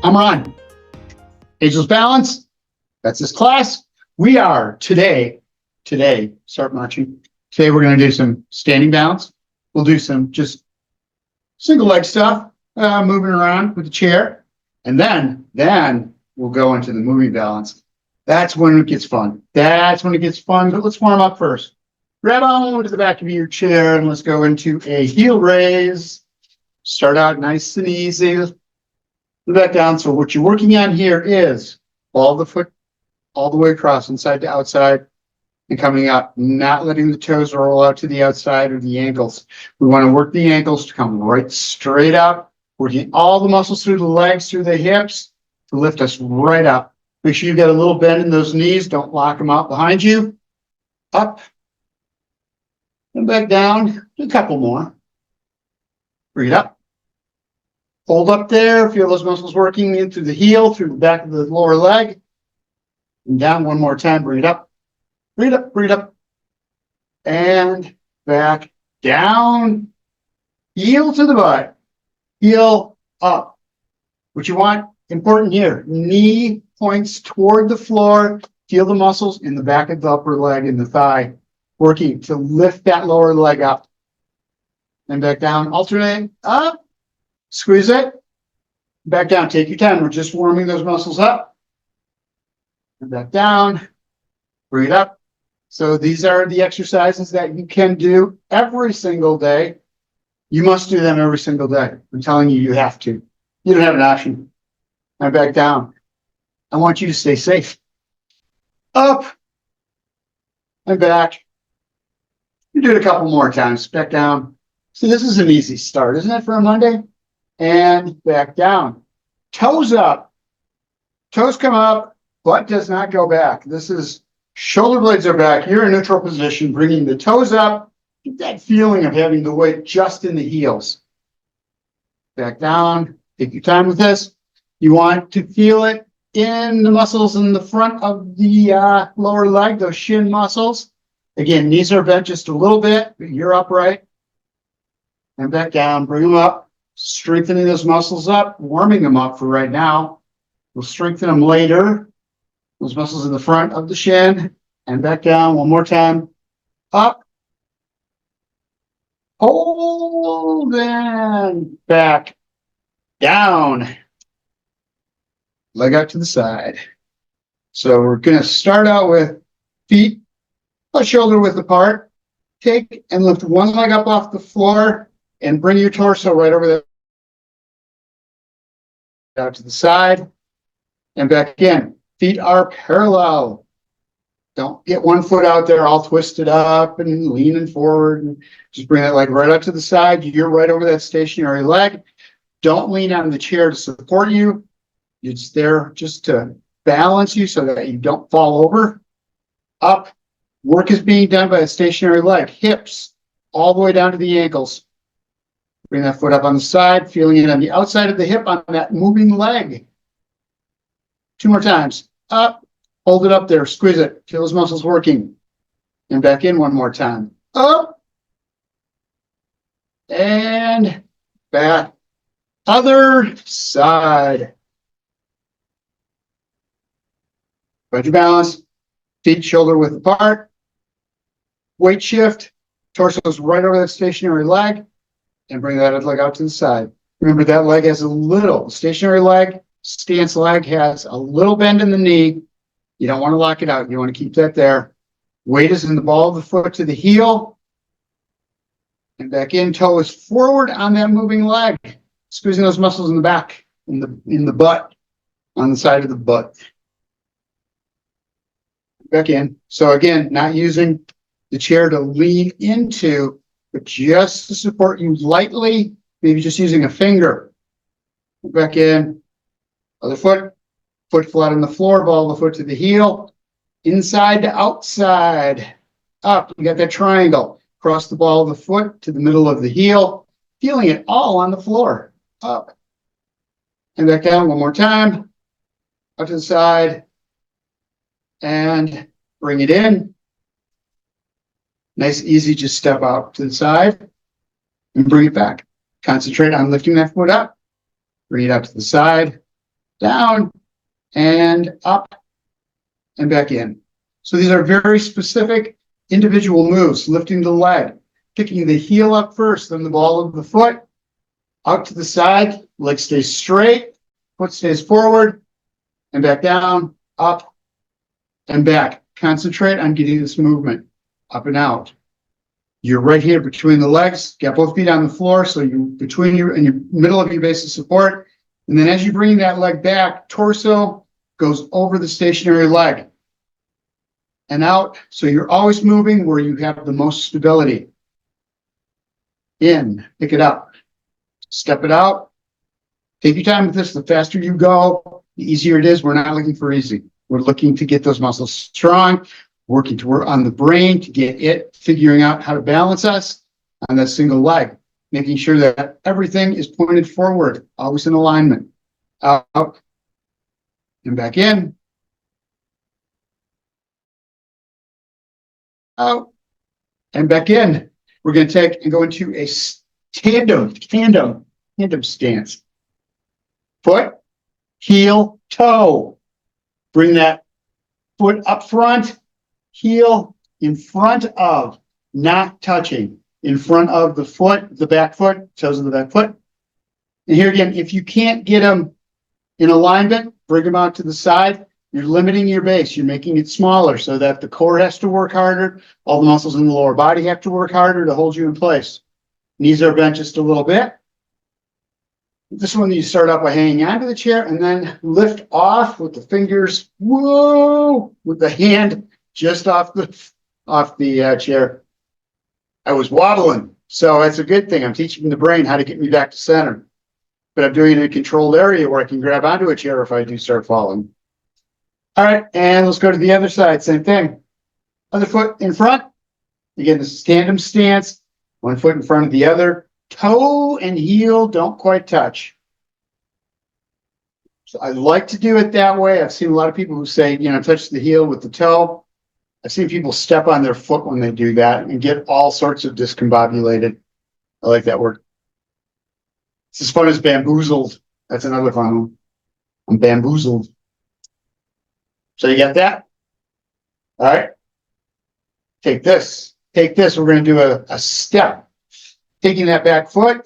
I'm Ron. Ageless Balance. That's this class. We are today, start marching. Today we're going to do some standing balance. We'll do some just single leg stuff, moving around with the chair. And then we'll go into the moving balance. That's when it gets fun. But let's warm up first. Grab on to the back of your chair and let's go into a heel raise. Start out nice and easy. Back down. So what you're working on here is all the foot all the way across, inside to outside, and coming up, not letting the toes roll out to the outside or the ankles. We want to work the ankles to come right straight up, working all the muscles through the legs, through the hips, to lift us right up. Make sure you get a little bend in those knees. Don't lock them out behind you. Up and back down. A couple more. Bring it up. Hold up there. Feel those muscles working in through the heel, through the back of the lower leg. And down one more time. Bring it up. Bring it up. Bring it up. And back down. Heel to the butt. Heel up. What you want, important here, knee points toward the floor. Feel the muscles in the back of the upper leg and the thigh working to lift that lower leg up. And back down. Alternate. Up. Squeeze it. Back down. Take your time. We're just warming those muscles up. And back down. Bring it up. So these are the exercises that you can do every single day. You must do them every single day. I'm telling you, you have to. You don't have an option. And back down. I want you to stay safe. Up. And back. You do it a couple more times. Back down. See, this is an easy start, isn't it, for a Monday? And back down. Toes up. Toes come up. Butt does not go back. This is shoulder blades are back. You're in neutral position, bringing the toes up. Get that feeling of having the weight just in the heels. Back down. Take your time with this. You want to feel it in the muscles in the front of the lower leg, those shin muscles. Again, knees are bent just a little bit, but you're upright. And back down. Bring them up. Strengthening those muscles up, warming them up for right now. We'll strengthen them later. Those muscles in the front of the shin. And back down one more time. Up. Hold and back. Down. Leg out to the side. So we're going to start out with feet a shoulder width apart. Take and lift one leg up off the floor and bring your torso right over there. Out to the side and back in. Feet are parallel. Don't get one foot out there all twisted up and leaning forward. And just bring that leg right out to the side. You're right over that stationary leg. Don't lean on the chair to support you. It's there just to balance you so that you don't fall over. Up. Work is being done by a stationary leg. Hips all the way down to the ankles. Bring that foot up on the side, feeling it on the outside of the hip on that moving leg. Two more times. Up. Hold it up there. Squeeze it. Feel those muscles working. And back in one more time. Up. And back. Other side. Find your balance. Feet shoulder width apart. Weight shift. Torso's right over that stationary leg. And bring that leg out to the side. Remember, that leg has a little, stationary leg, stance leg has a little bend in the knee. You don't want to lock it out. You want to keep that there. Weight is in the ball of the foot to the heel. And back in, toe is forward on that moving leg. Squeezing those muscles in the back, in the butt, on the side of the butt. Back in. So again, not using the chair to lean into, but just to support you lightly, maybe just using a finger. Back in. Other foot. Foot flat on the floor, ball of the foot to the heel. Inside to outside. Up. You got that triangle. Cross the ball of the foot to the middle of the heel. Feeling it all on the floor. Up. And back down one more time. Up to the side. And bring it in. Nice, easy, just step out to the side and bring it back. Concentrate on lifting that foot up. Bring it out to the side down, and up, and back in. So these are very specific individual moves. Lifting the leg, picking the heel up first, then the ball of the foot, out to the side, leg stays straight, foot stays forward, and back down, up, and back. Concentrate on getting this movement up and out. You're right here between the legs, got both feet on the floor, so you between you and your middle of your base of support. And then as you bring that leg back, torso goes over the stationary leg and out. So you're always moving where you have the most stability. In, pick it up, step it out. Take your time with this. The faster you go, the easier it is. We're not looking for easy. We're looking to get those muscles strong, working to work on the brain to get it figuring out how to balance us on that single leg, making sure that everything is pointed forward, always in alignment. Out and back in. Out and back in. We're going to take and go into a tandem stance. Foot, heel, toe. Bring that foot up front, heel in front of, not touching, in front of the foot, the back foot, toes of the back foot. And here again, if you can't get them in alignment, bring them out to the side. You're limiting your base. You're making it smaller so that the core has to work harder. All the muscles in the lower body have to work harder to hold you in place. Knees are bent just a little bit. This one, you start out by hanging onto the chair and then lift off with the fingers, whoa, with the hand just off the chair. I was wobbling, so that's a good thing. I'm teaching the brain how to get me back to center. But I'm doing it in a controlled area where I can grab onto a chair if I do start falling. All right, and let's go to the other side. Same thing. Other foot in front. Again, this is tandem stance. One foot in front of the other. Toe and heel don't quite touch. So I like to do it that way. I've seen a lot of people who say, touch the heel with the toe. I've seen people step on their foot when they do that and get all sorts of discombobulated. I like that word. It's as fun as bamboozled. That's another fun one. I'm bamboozled. So you got that? All right. Take this. Take this. We're going to do a step. Taking that back foot.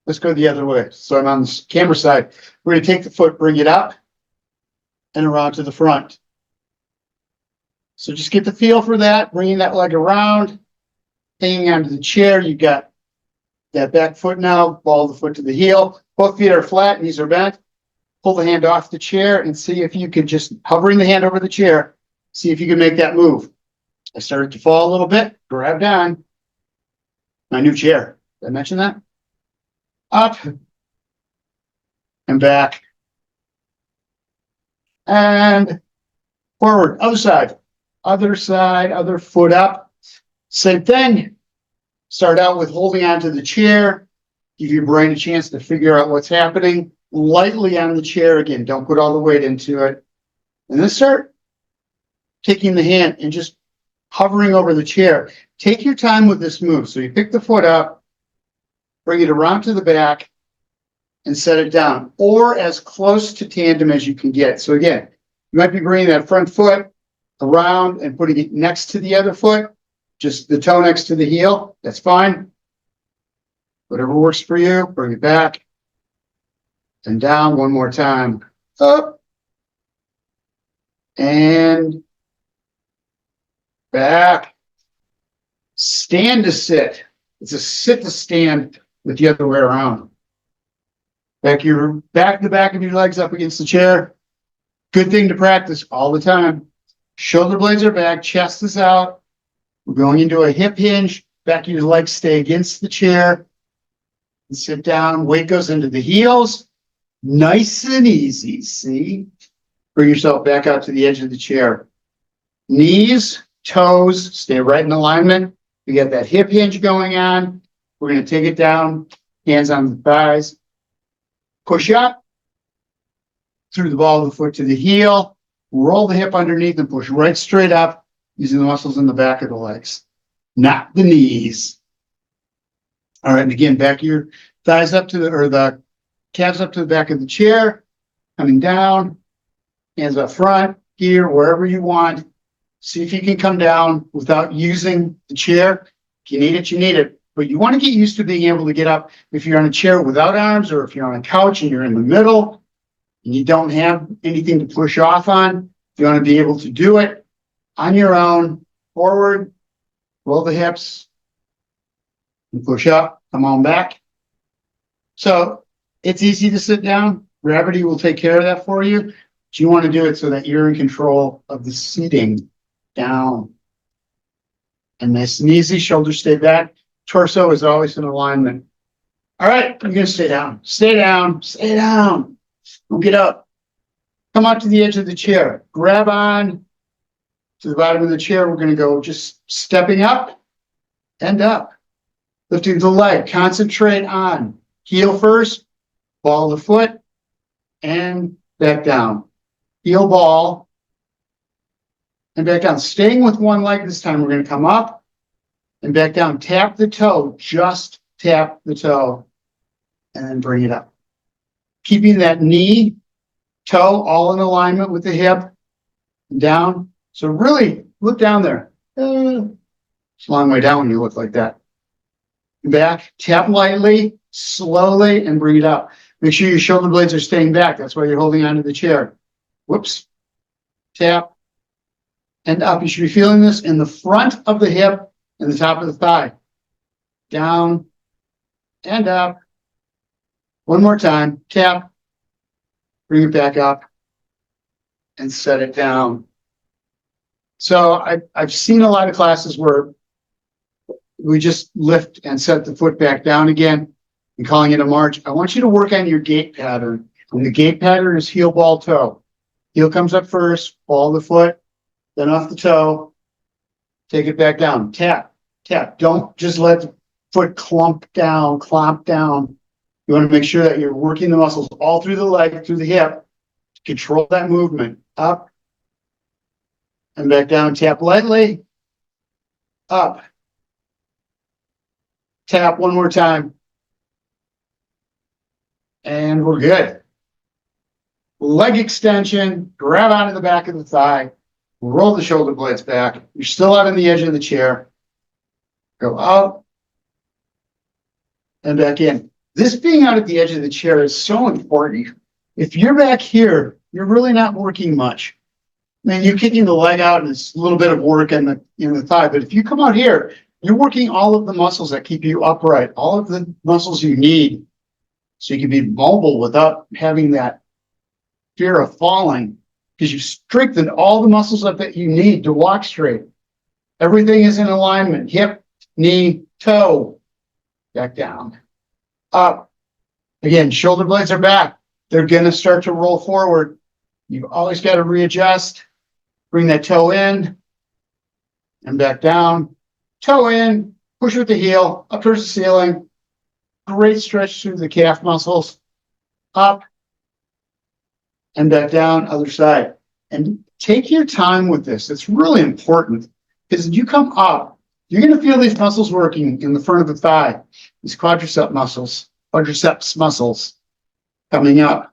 Let's go the other way. So I'm on the camera side. We're going to take the foot, bring it up, and around to the front. So just get the feel for that. Bringing that leg around. Hanging onto the chair. You got that back foot now. Ball the foot to the heel. Both feet are flat. Knees are bent. Pull the hand off the chair and see if you can just hovering the hand over the chair. See if you can make that move. I started to fall a little bit. Grabbed on. My new chair. Did I mention that? Up and back and forward. Other side. Other side. Other foot up. Same thing. Start out with holding onto the chair. Give your brain a chance to figure out what's happening. Lightly on the chair again. Don't put all the weight into it. And then start taking the hand and just hovering over the chair. Take your time with this move. So you pick the foot up, bring it around to the back, and set it down, or as close to tandem as you can get. So again, you might be bringing that front foot around and putting it next to the other foot, just the toe next to the heel. That's fine. Whatever works for you, bring it back and down one more time. Up and back. Stand to sit. It's a sit to stand with the other way around. Back the back of your legs up against the chair. Good thing to practice all the time. Shoulder blades are back, chest is out. We're going into a hip hinge. Back of your legs stay against the chair. And sit down. Weight goes into the heels. Nice and easy. See? Bring yourself back out to the edge of the chair. Knees, toes, stay right in alignment. We got that hip hinge going on. We're going to take it down, hands on the thighs. Push up through the ball of the foot to the heel. Roll the hip underneath and push right straight up using the muscles in the back of the legs, not the knees. All right, and again, back your thighs up to the calves up to the back of the chair. coming down, hands up front, here, wherever you want. See if you can come down without using the chair. If you need it, you need it. But you want to get used to being able to get up if you're on a chair without arms, or if you're on a couch and you're in the middle and you don't have anything to push off on. You want to be able to do it on your own, forward, roll the hips, and push up, come on back. So it's easy to sit down. Gravity will take care of that for you. But you want to do it so that you're in control of the seating. Down. And nice and easy, shoulders stay back. Torso is always in alignment. All right, you're gonna stay down. Stay down, stay down. Don't get up. Come out to the edge of the chair. Grab on to the bottom of the chair. We're gonna go just stepping up and up. Lifting the leg, concentrate on heel first, ball of the foot, and back down. Heel ball, and back down. Staying with one leg this time, we're going to come up and back down. Tap the toe, just tap the toe, and then bring it up. Keeping that knee, toe all in alignment with the hip, and down. So really look down there. It's a long way down when you look like that. Back, tap lightly, slowly, and bring it up. Make sure your shoulder blades are staying back. That's why you're holding onto the chair. Whoops. Tap. And up. You should be feeling this in the front of the hip and the top of the thigh. Down and up. One more time. Tap. Bring it back up. And set it down. So I've seen a lot of classes where we just lift and set the foot back down again and calling it a march. I want you to work on your gait pattern. And the gait pattern is heel, ball, toe. Heel comes up first, ball of the foot, then off the toe, take it back down. Tap, tap. Don't just let the foot clomp down. You want to make sure that you're working the muscles all through the leg, through the hip, to control that movement. Up and back down. Tap lightly. Up. Tap one more time. And we're good. Leg extension, grab onto the back of the thigh. Roll the shoulder blades back. You're still out on the edge of the chair. Go up and back in. This being out at the edge of the chair is so important. If you're back here, you're really not working much. I mean, you're kicking the leg out and it's a little bit of work in the thigh. But if you come out here, you're working all of the muscles that keep you upright, all of the muscles you need so you can be mobile without having that fear of falling. Because you strengthened all the muscles up that you need to walk straight. Everything is in alignment. Hip, knee, toe. Back down. Up. Again, shoulder blades are back. They're going to start to roll forward. You've always got to readjust. Bring that toe in. And back down. Toe in. Push with the heel. Up towards the ceiling. Great stretch through the calf muscles. Up. And back down, other side. And take your time with this. It's really important because as you come up, you're going to feel these muscles working in the front of the thigh, these quadriceps muscles coming up.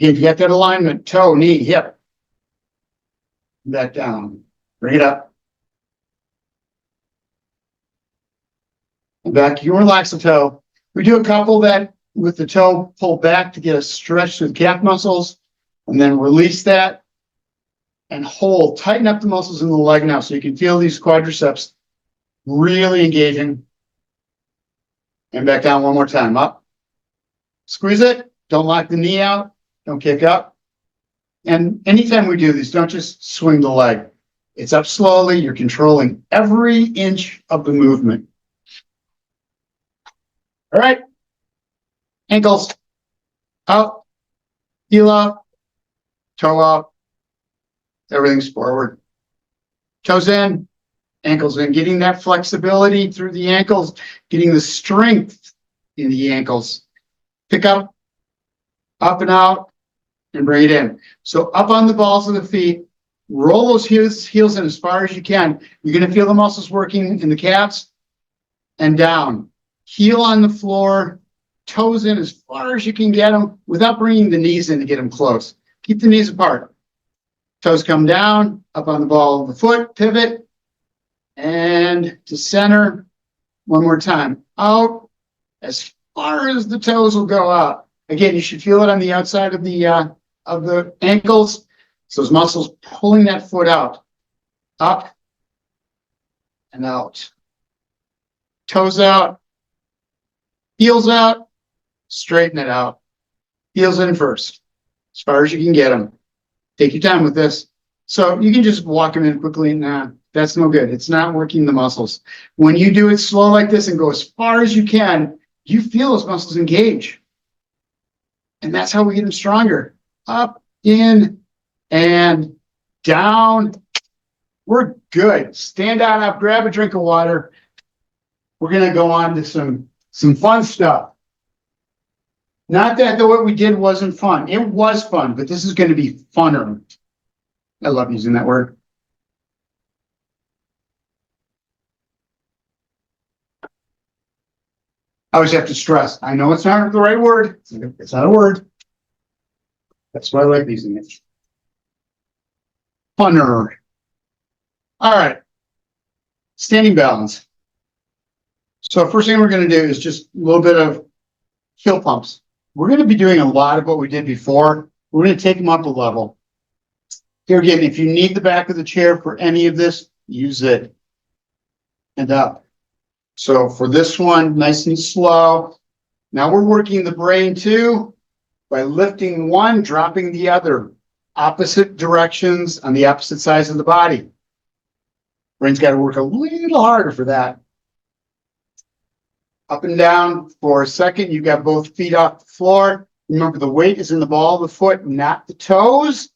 Again, you got that alignment, toe, knee, hip. Back down. Bring it up. And back. You can relax the toe. We do a couple that with the toe pulled back to get a stretch through the calf muscles, and then release that and hold. Tighten up the muscles in the leg now so you can feel these quadriceps really engaging. And back down one more time. Up. Squeeze it. Don't lock the knee out. Don't kick up. And anytime we do this, don't just swing the leg. It's up slowly. You're controlling every inch of the movement. All right. Ankles up, heel up, toe up, everything's forward. Toes in, ankles in, getting that flexibility through the ankles, getting the strength in the ankles. Pick up and out, and bring it in. So up on the balls of the feet, roll those heels in as far as you can. You're going to feel the muscles working in the calves and down. Heel on the floor, toes in as far as you can get them without bringing the knees in to get them close. Keep the knees apart. Toes come down, up on the ball of the foot, pivot, and to center. One more time. Out as far as the toes will go out. Again, you should feel it on the outside of the ankles. So those muscles pulling that foot out. Up and out. Toes out. Heels out. Straighten it out. Heels in first. As far as you can get them. Take your time with this. So you can just walk them in quickly. Nah, that's no good. It's not working the muscles. When you do it slow like this and go as far as you can, you feel those muscles engage. And that's how we get them stronger. Up, in, and down. We're good. Stand on up, grab a drink of water. We're going to go on to some fun stuff. Not that what we did wasn't fun. It was fun, but this is going to be funner. I love using that word. I always have to stress. I know it's not the right word. It's not a word. That's why I like using it. Funner. All right. Standing balance. So first thing we're going to do is just a little bit of heel pumps. We're going to be doing a lot of what we did before. We're going to take them up a level. Here again, if you need the back of the chair for any of this, use it. And up. So for this one, nice and slow. Now we're working the brain too by lifting one, dropping the other. Opposite directions on the opposite sides of the body. Brain's got to work a little harder for that. Up and down for a second. You've got both feet off the floor. Remember, the weight is in the ball of the foot, not the toes.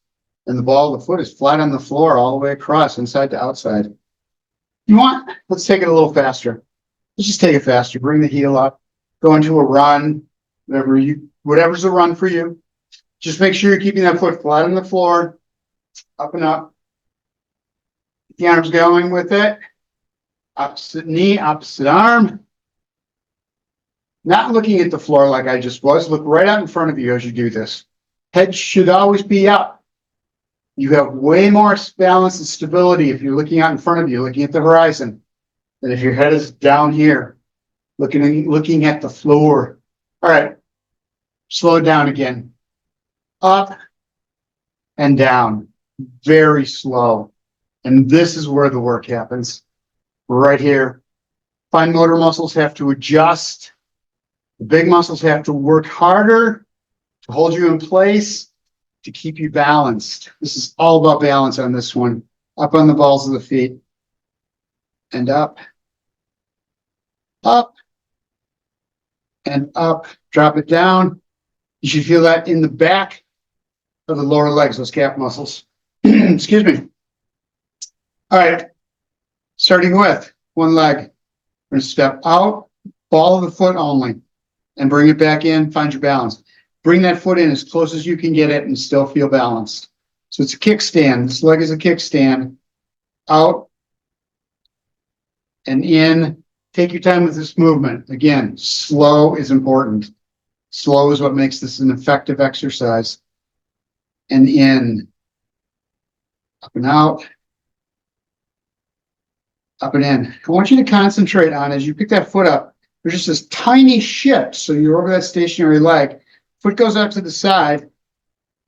And the ball of the foot is flat on the floor all the way across, inside to outside. You want? Let's take it a little faster. Let's just take it faster. Bring the heel up. Go into a run. Whatever's a run for you. Just make sure you're keeping that foot flat on the floor. Up and up. The arm's going with it. Opposite knee, opposite arm. Not looking at the floor like I just was. Look right out in front of you as you do this. Head should always be up. You have way more balance and stability if you're looking out in front of you, looking at the horizon, than if your head is down here, looking at the floor. All right. Slow down again. Up and down. Very slow. And this is where the work happens. Right here. Fine motor muscles have to adjust. The big muscles have to work harder to hold you in place, to keep you balanced. This is all about balance on this one. Up on the balls of the feet. And up. Up. And up. Drop it down. You should feel that in the back of the lower legs, those calf muscles. Excuse me. All right. Starting with one leg. We're going to step out, ball of the foot only, and bring it back in. Find your balance. Bring that foot in as close as you can get it and still feel balanced. So it's a kickstand. This leg is a kickstand. Out and in. Take your time with this movement. Again, slow is important. Slow is what makes this an effective exercise. And in. Up and out. Up and in. I want you to concentrate on, as you pick that foot up, there's just this tiny shift. So you're over that stationary leg. Foot goes out to the side.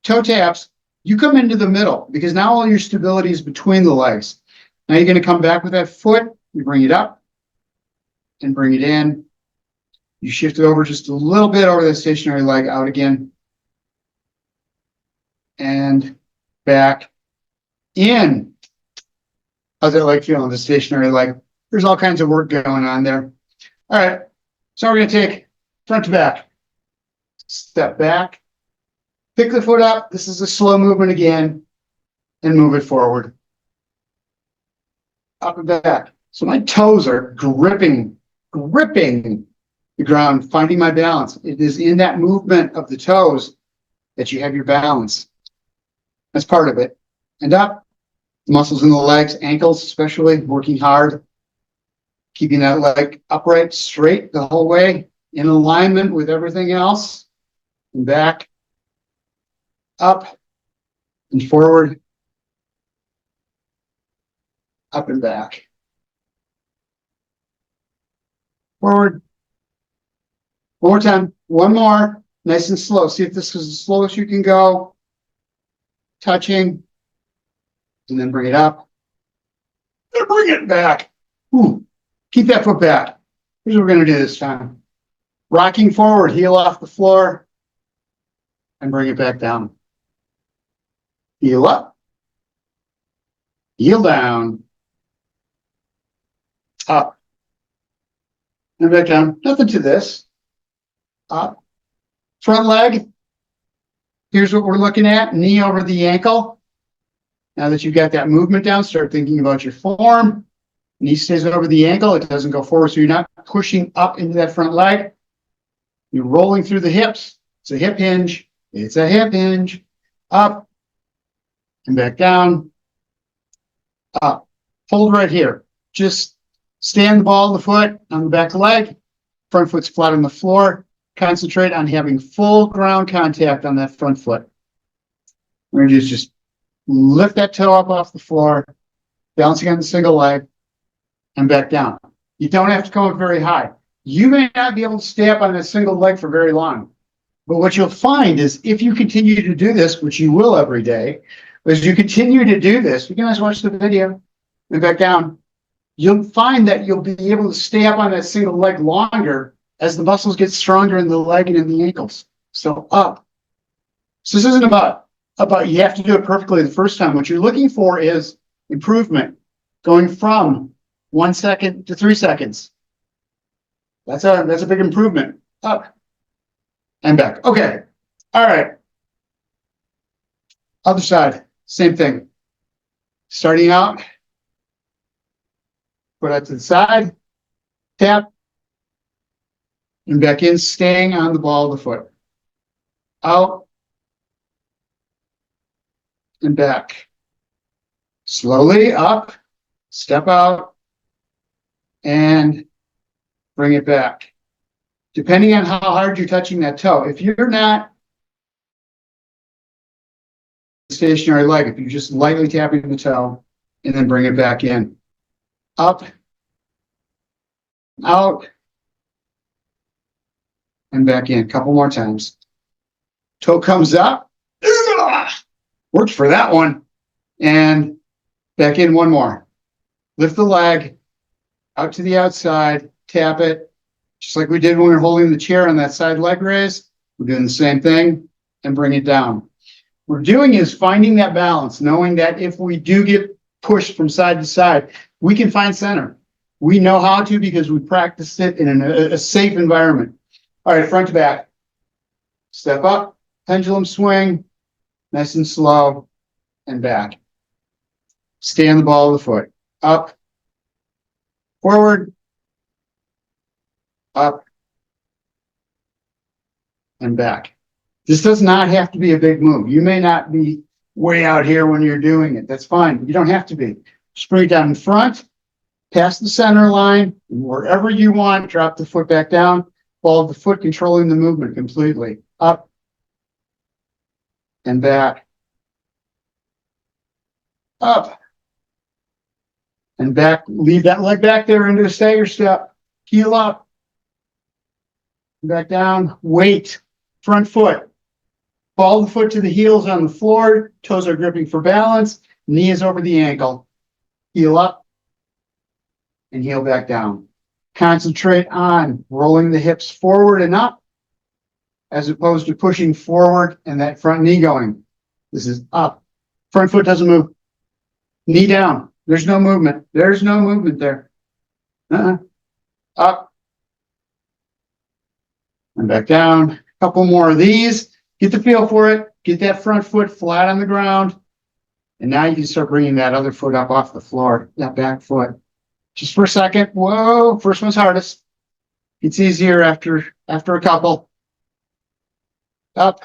Toe taps. You come into the middle because now all your stability is between the legs. Now you're going to come back with that foot. You bring it up and bring it in. You shift it over just a little bit over the stationary leg, out again. And back in. How's that leg feeling, the stationary leg? There's all kinds of work going on there. All right. So we're going to take front to back. Step back. Pick the foot up. This is a slow movement again. And move it forward. Up and back. So my toes are gripping the ground, finding my balance. It is in that movement of the toes that you have your balance. That's part of it. And up. Muscles in the legs, ankles especially, working hard. Keeping that leg upright, straight the whole way. in alignment with everything else. And back, up, and forward, up and back. Forward. One more time. One more. Nice and slow. See if this is the slowest you can go. Touching. And then bring it up. And bring it back. Ooh. Keep that foot back. Here's what we're going to do this time. Rocking forward, heel off the floor. And bring it back down. Heel up. Heel down. Up. And back down. Nothing to this. Up. Front leg. Here's what we're looking at. Knee over the ankle. Now that you've got that movement down, start thinking about your form. Knee stays over the ankle. It doesn't go forward, so you're not pushing up into that front leg. You're rolling through the hips. It's a hip hinge. It's a hip hinge. Up and back down. Up. Hold right here. Just stand the ball of the foot on the back leg. Front foot's flat on the floor. Concentrate on having full ground contact on that front foot. We're going to just lift that toe up off the floor, balancing on the single leg, and back down. You don't have to come up very high. You may not be able to stay up on that single leg for very long. But what you'll find is if you continue to do this, which you will every day, as you continue to do this, you can always watch the video and back down. You'll find that you'll be able to stay up on that single leg longer as the muscles get stronger in the leg and in the ankles. So up. So this isn't about you have to do it perfectly the first time. What you're looking for is improvement, going from 1 second to 3 seconds. That's a big improvement. Up and back. Okay. All right. Other side, same thing. Starting out, put out to the side, tap, and back in, staying on the ball of the foot. Out and back. Slowly up, step out, and bring it back. Depending on how hard you're touching that toe. If you're not stationary leg, if you're just lightly tapping the toe, and then bring it back in. Up, out, and back in. A couple more times. Toe comes up. Worked for that one. And back in one more. Lift the leg out to the outside, tap it, just like we did when we were holding the chair on that side leg raise. We're doing the same thing and bring it down. What we're doing is finding that balance, knowing that if we do get pushed from side to side, we can find center. We know how to because we practiced it in a safe environment. All right, front to back. Step up, pendulum swing, nice and slow, and back. Stay on the ball of the foot. Up, forward, up, and back. This does not have to be a big move. You may not be way out here when you're doing it. That's fine. You don't have to be. Just bring it down in front, past the center line, wherever you want, drop the foot back down, ball of the foot controlling the movement completely. Up and back. Up and back. Leave that leg back there into a stagger step. Heel up. Back down. Weight. Front foot. Ball the foot to the heels on the floor. Toes are gripping for balance. Knee is over the ankle. Heel up and heel back down. Concentrate on rolling the hips forward and up as opposed to pushing forward and that front knee going. This is up. Front foot doesn't move. Knee down. There's no movement. There's no movement there. Up and back down. A couple more of these. Get the feel for it. Get that front foot flat on the ground. And now you can start bringing that other foot up off the floor, that back foot. Just for a second. Whoa, first one's hardest. It's easier after a couple. Up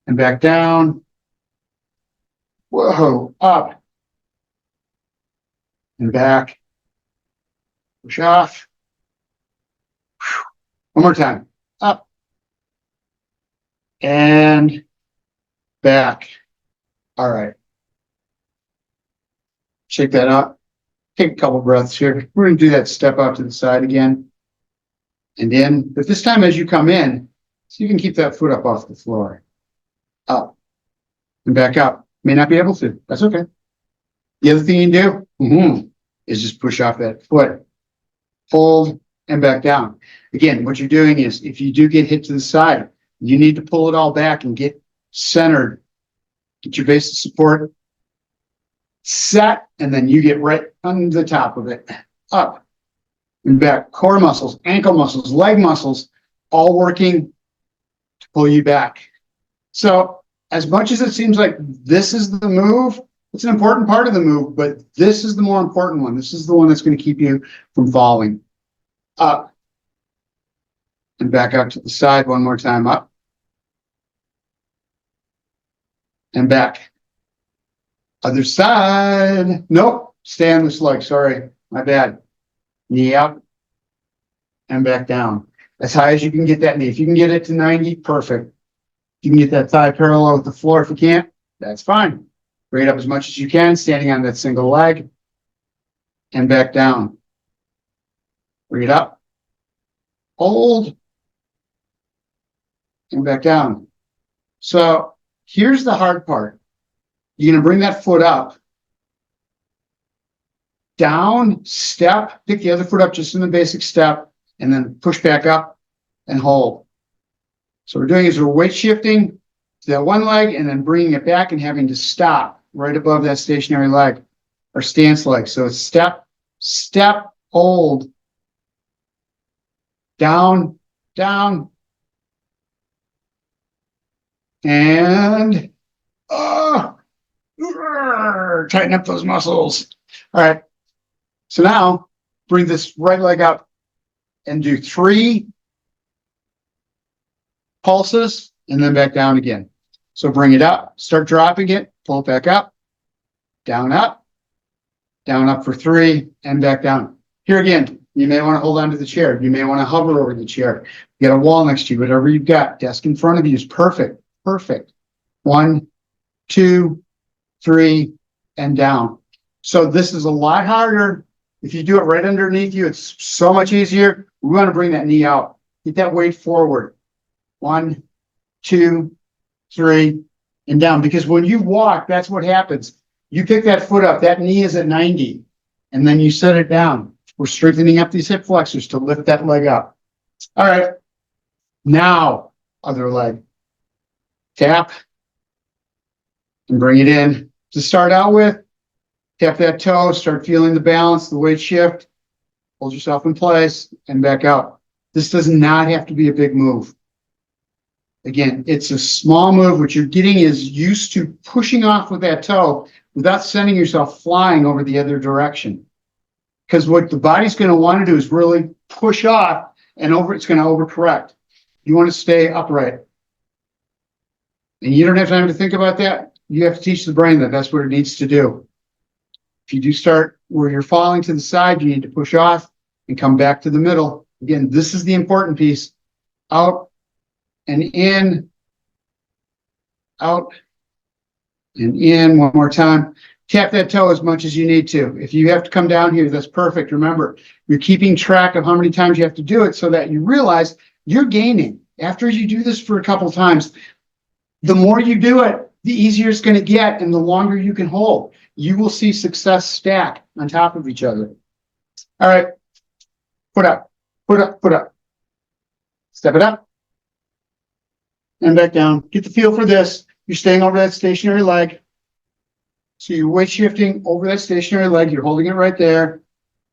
and back down. Whoa, up and back. Push off. One more time. Up and back. All right. Shake that up. Take a couple breaths here. We're going to do that step out to the side again. And in. But this time as you come in, so you can keep that foot up off the floor. Up and back up. May not be able to. That's okay. The other thing you can do is just push off that foot. Hold and back down. Again, what you're doing is if you do get hit to the side, you need to pull it all back and get centered. Get your base of support set, and then you get right on the top of it. Up and back. Core muscles, ankle muscles, leg muscles, all working to pull you back. So as much as it seems like this is the move, it's an important part of the move, but this is the more important one. This is the one that's going to keep you from falling. Up and back out to the side one more time. Up and back. Other side. Nope. Stay on this leg. Sorry. My bad. Knee up and back down. As high as you can get that knee. If you can get it to 90, perfect. If you can get that thigh parallel with the floor, if you can't, that's fine. Bring it up as much as you can, standing on that single leg and back down. Bring it up. Hold and back down. So here's the hard part. You're going to bring that foot up, down, step, pick the other foot up just in the basic step, and then push back up and hold. So what we're doing is we're weight shifting to that one leg and then bringing it back and having to stop right above that stationary leg or stance leg. So it's step, step, hold, down, down, and tighten up those muscles. All right. So now bring this right leg up and do 3 pulses and then back down again. So bring it up, start dropping it, pull it back up, down up for 3 and back down. Here again, you may want to hold on to the chair. You may want to hover over the chair. You got a wall next to you, whatever you've got. Desk in front of you is perfect. Perfect. 1, 2, 3, and down. So this is a lot harder. If you do it right underneath you, it's so much easier. We want to bring that knee out. Get that weight forward. 1, 2, 3, and down. Because when you walk, that's what happens. You pick that foot up, that knee is at 90, and then you set it down. We're strengthening up these hip flexors to lift that leg up. All right. Now, other leg. Tap and bring it in. To start out with, tap that toe, start feeling the balance, the weight shift. Hold yourself in place and back out. This does not have to be a big move. Again, it's a small move. What you're getting is used to pushing off with that toe without sending yourself flying over the other direction. Because what the body's going to want to do is really push off and it's going to overcorrect. You want to stay upright. And you don't have time to think about that. You have to teach the brain that that's what it needs to do. If you do start where you're falling to the side, you need to push off and come back to the middle. Again, this is the important piece. Out and in, out and in. One more time. Tap that toe as much as you need to. If you have to come down here, that's perfect. Remember, you're keeping track of how many times you have to do it so that you realize you're gaining. After you do this for a couple times, the more you do it, the easier it's going to get and the longer you can hold. You will see success stack on top of each other. All right. Put up, put up, put up. Step it up and back down. Get the feel for this. You're staying over that stationary leg. So you're weight shifting over that stationary leg. You're holding it right there.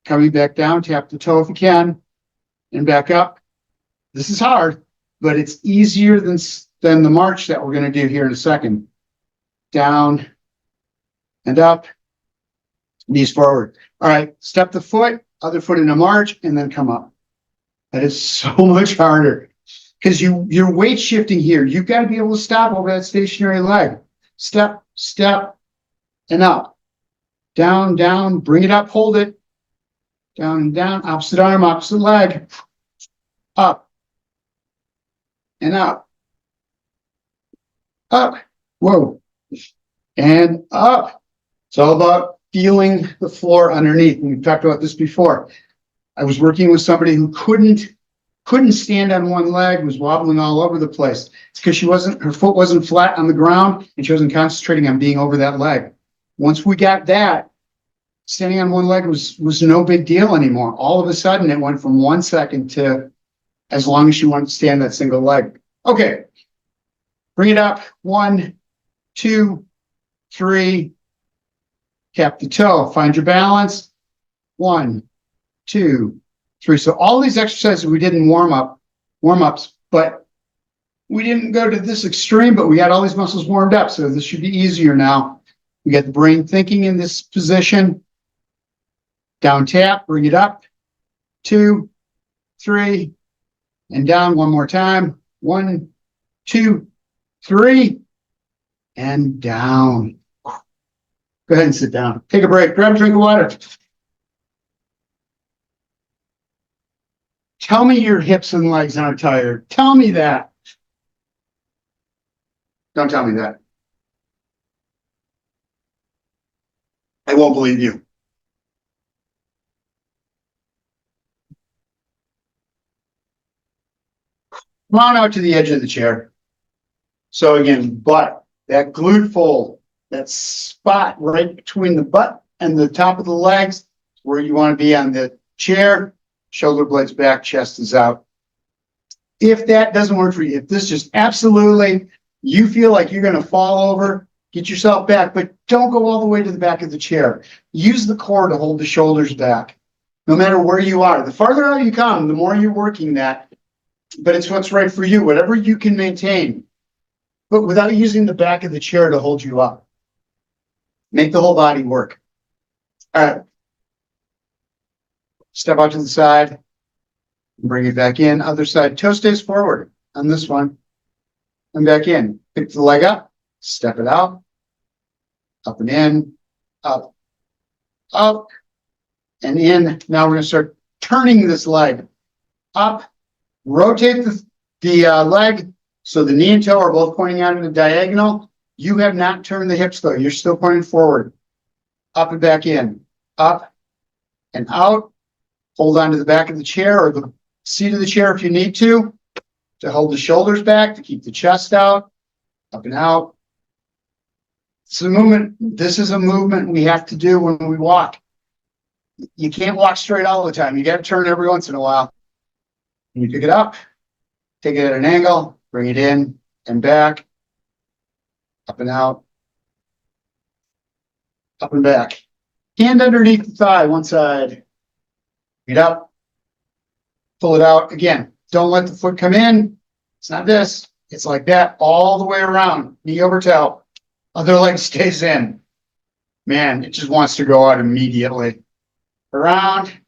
Coming back down, tap the toe if you can, and back up. This is hard, but it's easier than the march that we're going to do here in a second. Down and up, knees forward. All right, step the foot, other foot in a march, and then come up. That is so much harder because you're weight shifting here. You've got to be able to stop over that stationary leg. Step, step, and up. Down, down, bring it up, hold it. Down and down, opposite arm, opposite leg. Up and up, up, whoa, and up. It's all about feeling the floor underneath. And we've talked about this before. I was working with somebody who couldn't stand on one leg, was wobbling all over the place. It's because her foot wasn't flat on the ground and she wasn't concentrating on being over that leg. Once we got that, standing on one leg was no big deal anymore. All of a sudden, it went from 1 second to as long as she wanted to stand that single leg. Okay, bring it up. 1, 2, 3. Tap the toe. Find your balance. 1, 2, 3. So all these exercises we did in warm-ups, but we didn't go to this extreme, but we got all these muscles warmed up. So this should be easier now. We got the brain thinking in this position. Down tap, bring it up. 2, 3, and down one more time. 1, 2, 3, and down. Go ahead and sit down. Take a break. Grab a drink of water. Tell me your hips and legs aren't tired. Tell me that. Don't tell me that. I won't believe you. Come on out to the edge of the chair. So again, butt, that glute fold, that spot right between the butt and the top of the legs, where you want to be on the chair. Shoulder blades back, chest is out. If that doesn't work for you, if this just absolutely, you feel like you're going to fall over, get yourself back, but don't go all the way to the back of the chair. Use the core to hold the shoulders back, no matter where you are. The farther out you come, the more you're working that, but it's what's right for you, whatever you can maintain, but without using the back of the chair to hold you up. Make the whole body work. All right. Step out to the side, bring it back in. Other side, toe stays forward on this one. And back in. Pick the leg up, step it out, up and in, up, up, and in. Now we're going to start turning this leg up. Rotate the leg so the knee and toe are both pointing out in a diagonal. You have not turned the hips though. You're still pointing forward. Up and back in. Up and out. Hold on to the back of the chair or the seat of the chair if you need to hold the shoulders back, to keep the chest out. Up and out. It's a movement. This is a movement we have to do when we walk. You can't walk straight all the time. You got to turn every once in a while. You pick it up, take it at an angle, bring it in and back, up and out, up and back. Hand underneath the thigh, one side. Bring it up, pull it out. Again, don't let the foot come in. It's not this. It's like that all the way around, knee over toe. Other leg stays in. Man, it just wants to go out immediately. Around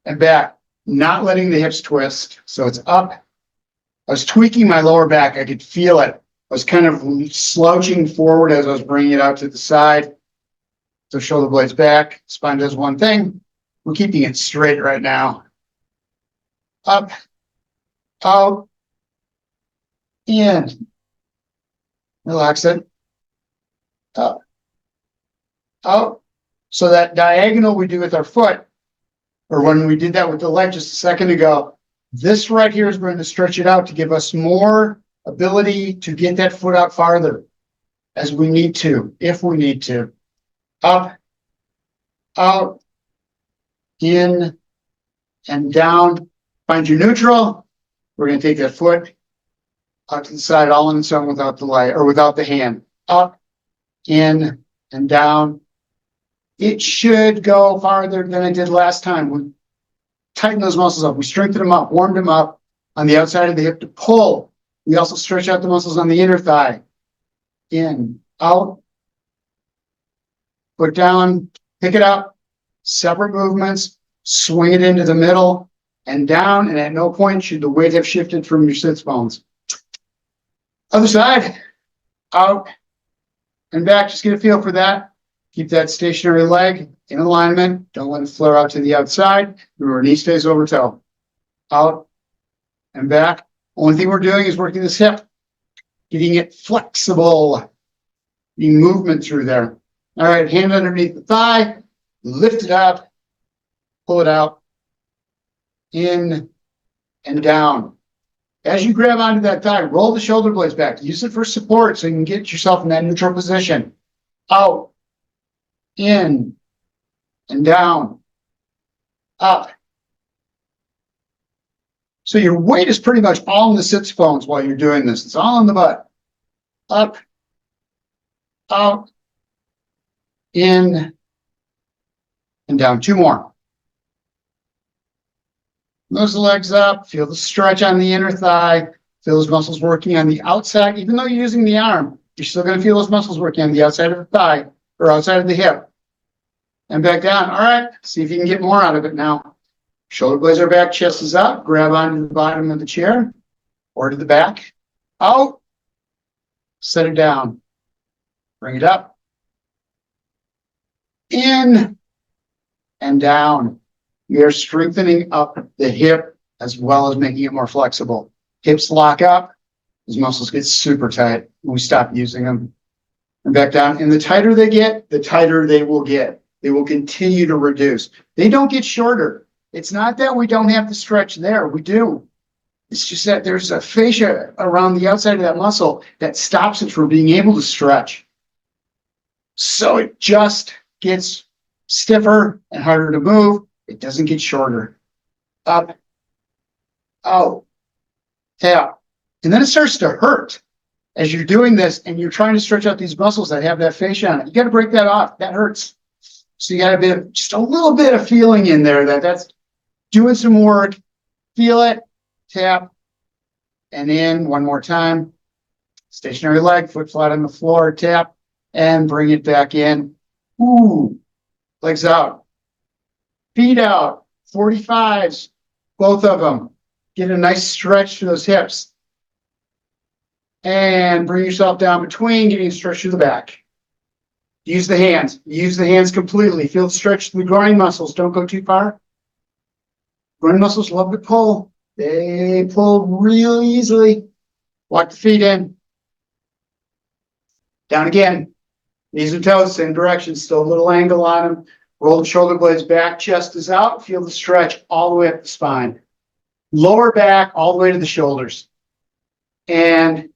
and back. Not letting the hips twist. So it's up. I was tweaking my lower back. I could feel it. I was kind of slouching forward as I was bringing it out to the side. So shoulder blades back. Spine does one thing. We're keeping it straight right now. Up, out, in. Relax it. Up, out. So that diagonal we do with our foot, or when we did that with the leg just a second ago, this right here is going to stretch it out to give us more ability to get that foot out farther as we need to, if we need to. Up, out, in, and down. Find your neutral. We're going to take that foot out to the side, all in its own without the leg, or without the hand. Up, in, and down. It should go farther than it did last time. We tighten those muscles up. We strengthened them up, warmed them up on the outside of the hip to pull. We also stretch out the muscles on the inner thigh. In, out, put down, pick it up, separate movements, swing it into the middle and down, and at no point should the weight have shifted from your sits bones. Other side, out and back. Just get a feel for that. Keep that stationary leg in alignment. Don't let it flare out to the outside. Remember, knee stays over toe. Out and back. Only thing we're doing is working this hip, getting it flexible, getting movement through there. All right, hand underneath the thigh, lift it up, pull it out, in and down. As you grab onto that thigh, roll the shoulder blades back. Use it for support so you can get yourself in that neutral position. Out, in, and down, up. So your weight is pretty much all in the sits bones while you're doing this. It's all in the butt. Up, out, in, and down. 2 more. Nose the legs up. Feel the stretch on the inner thigh. Feel those muscles working on the outside. Even though you're using the arm, you're still going to feel those muscles working on the outside of the thigh or outside of the hip. And back down. All right. See if you can get more out of it now. Shoulder blades are back. Chest is up. Grab onto the bottom of the chair or to the back. Out. Set it down. Bring it up. In and down. We are strengthening up the hip as well as making it more flexible. Hips lock up. Those muscles get super tight when we stop using them. And back down. And the tighter they get, the tighter they will get. They will continue to reduce. They don't get shorter. It's not that we don't have to stretch there. We do. It's just that there's a fascia around the outside of that muscle that stops it from being able to stretch. So it just gets stiffer and harder to move. It doesn't get shorter. Up, out, tap. And then it starts to hurt as you're doing this and you're trying to stretch out these muscles that have that fascia on it. You got to break that off. That hurts. So you got to just a little bit of feeling in there that's doing some work. Feel it, tap, and in. One more time. Stationary leg, foot flat on the floor, tap, and bring it back in. Ooh, legs out. Feet out, 45s, both of them. Get a nice stretch to those hips. And bring yourself down between, getting a stretch to the back. Use the hands. Use the hands completely. Feel the stretch to the groin muscles. Don't go too far. Groin muscles love to pull. They pull real easily. Walk the feet in. Down again. Knees and toes, same direction. Still a little angle on them. Roll the shoulder blades back, chest is out. Feel the stretch all the way up the spine. Lower back all the way to the shoulders. And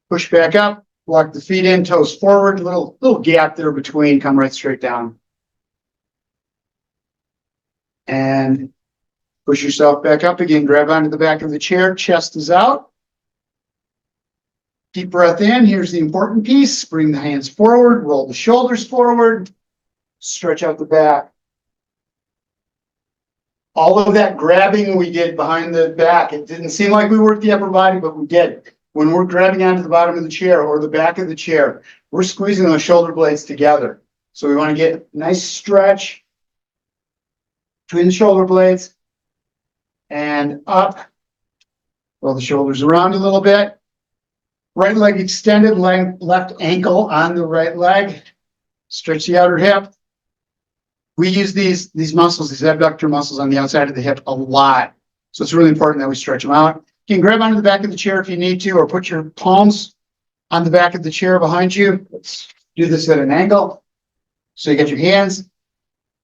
push back up. Walk the feet in, toes forward. Little gap there between. Come right straight down. And push yourself back up again. Grab onto the back of the chair. Chest is out. Deep breath in. Here's the important piece. Bring the hands forward. Roll the shoulders forward. Stretch out the back. All of that grabbing we did behind the back, it didn't seem like we worked the upper body, but we did. When we're grabbing onto the bottom of the chair or the back of the chair, we're squeezing those shoulder blades together. So we want to get a nice stretch between the shoulder blades and up. Roll the shoulders around a little bit. Right leg extended, left ankle on the right leg. Stretch the outer hip. We use these muscles, these abductor muscles on the outside of the hip a lot. So it's really important that we stretch them out. You can grab onto the back of the chair if you need to, or put your palms on the back of the chair behind you. Let's do this at an angle. So you get your hands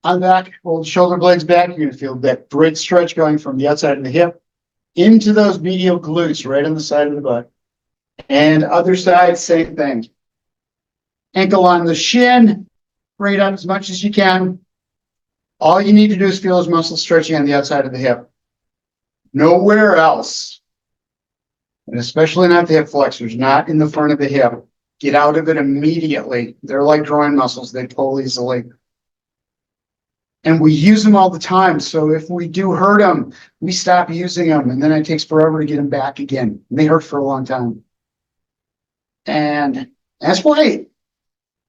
on the back, hold the shoulder blades back. You're going to feel that great stretch going from the outside of the hip into those medial glutes right on the side of the butt. And other side, same thing. Ankle on the shin. Bring it up as much as you can. All you need to do is feel those muscles stretching on the outside of the hip. Nowhere else. And especially not the hip flexors, not in the front of the hip. Get out of it immediately. They're like groin muscles. They pull easily. And we use them all the time. So if we do hurt them, we stop using them. And then it takes forever to get them back again. And they hurt for a long time. And that's why,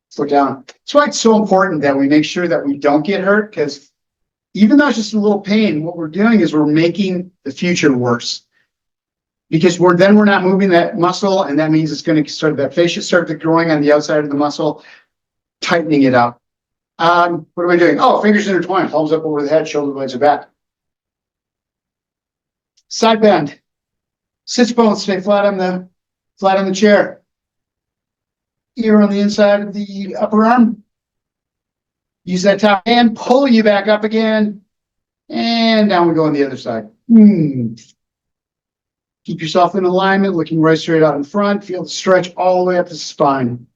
slow down. That's why it's so important that we make sure that we don't get hurt, because even though it's just a little pain, what we're doing is we're making the future worse. Because we're not moving that muscle, and that means it's going to start, that fascia start growing on the outside of the muscle, tightening it up. What am I doing? Oh, fingers intertwined, palms up over the head, shoulder blades are back. Side bend. Sits bones stay flat on the chair. Ear on the inside of the upper arm. Use that top hand, pull you back up again. And down we go on the other side. Keep yourself in alignment, looking right straight out in front. Feel the stretch all the way up the spine.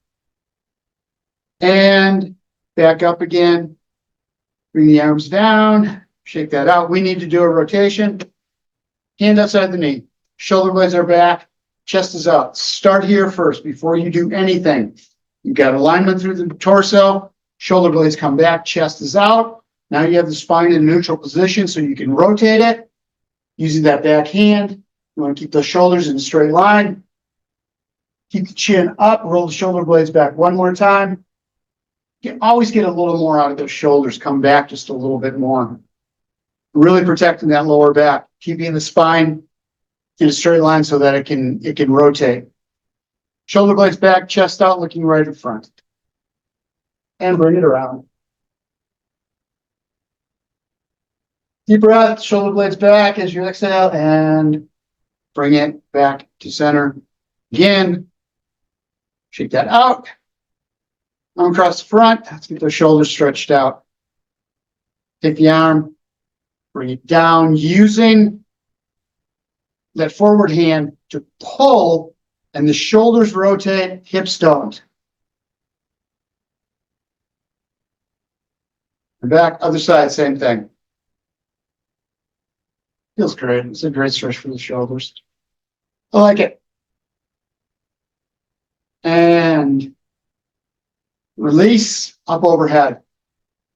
And back up again. Bring the arms down. Shake that out. We need to do a rotation. Hand outside the knee. Shoulder blades are back. Chest is out. Start here first before you do anything. You've got alignment through the torso. Shoulder blades come back. Chest is out. Now you have the spine in a neutral position so you can rotate it using that back hand. You want to keep those shoulders in a straight line. Keep the chin up. Roll the shoulder blades back one more time. Always get a little more out of those shoulders. Come back just a little bit more. Really protecting that lower back. Keeping the spine in a straight line so that it can rotate. Shoulder blades back, chest out, looking right in front. And bring it around. Deep breath, shoulder blades back as you exhale, and bring it back to center. Again, shake that out. Arm across the front. Let's get those shoulders stretched out. Take the arm, bring it down, using that forward hand to pull, and the shoulders rotate, hips don't. And back, other side, same thing. Feels great. It's a great stretch for the shoulders. I like it. And release, up overhead.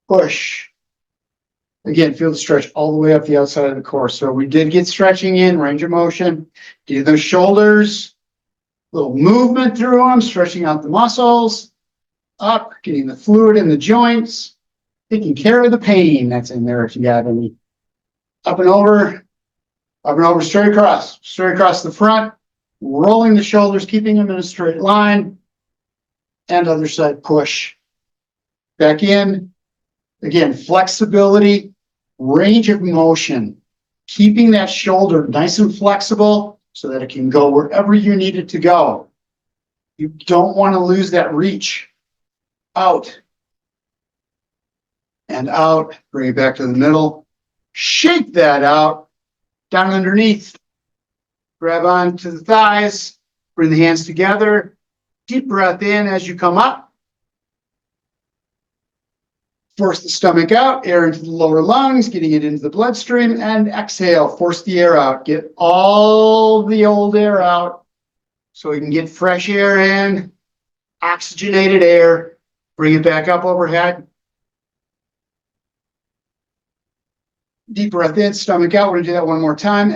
Push. Again, feel the stretch all the way up the outside of the core. So we did get stretching in, range of motion. Get those shoulders, little movement through them, stretching out the muscles. Up, getting the fluid in the joints. Taking care of the pain that's in there if you have any. Up and over, straight across the front. Rolling the shoulders, keeping them in a straight line. And other side, push. Back in. Again, flexibility, range of motion, keeping that shoulder nice and flexible so that it can go wherever you need it to go. You don't want to lose that reach. Out and out. Bring it back to the middle. Shake that out. Down underneath. Grab onto the thighs. Bring the hands together. Deep breath in as you come up. Force the stomach out, air into the lower lungs, getting it into the bloodstream, and exhale, force the air out. Get all the old air out so we can get fresh air in, oxygenated air. Bring it back up overhead. Deep breath in, stomach out. We're going to do that one more time.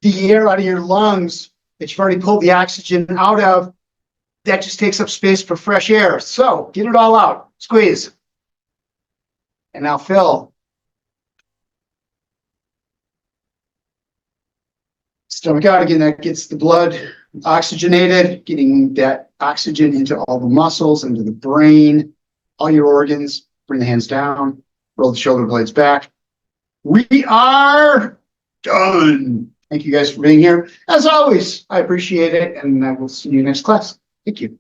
The air out of your lungs that you've already pulled the oxygen out of, that just takes up space for fresh air. So get it all out. Squeeze. And now fill. Stomach out again. That gets the blood oxygenated, getting that oxygen into all the muscles, into the brain, all your organs. Bring the hands down. Roll the shoulder blades back. We are done. Thank you guys for being here. As always, I appreciate it, and I will see you next class. Thank you.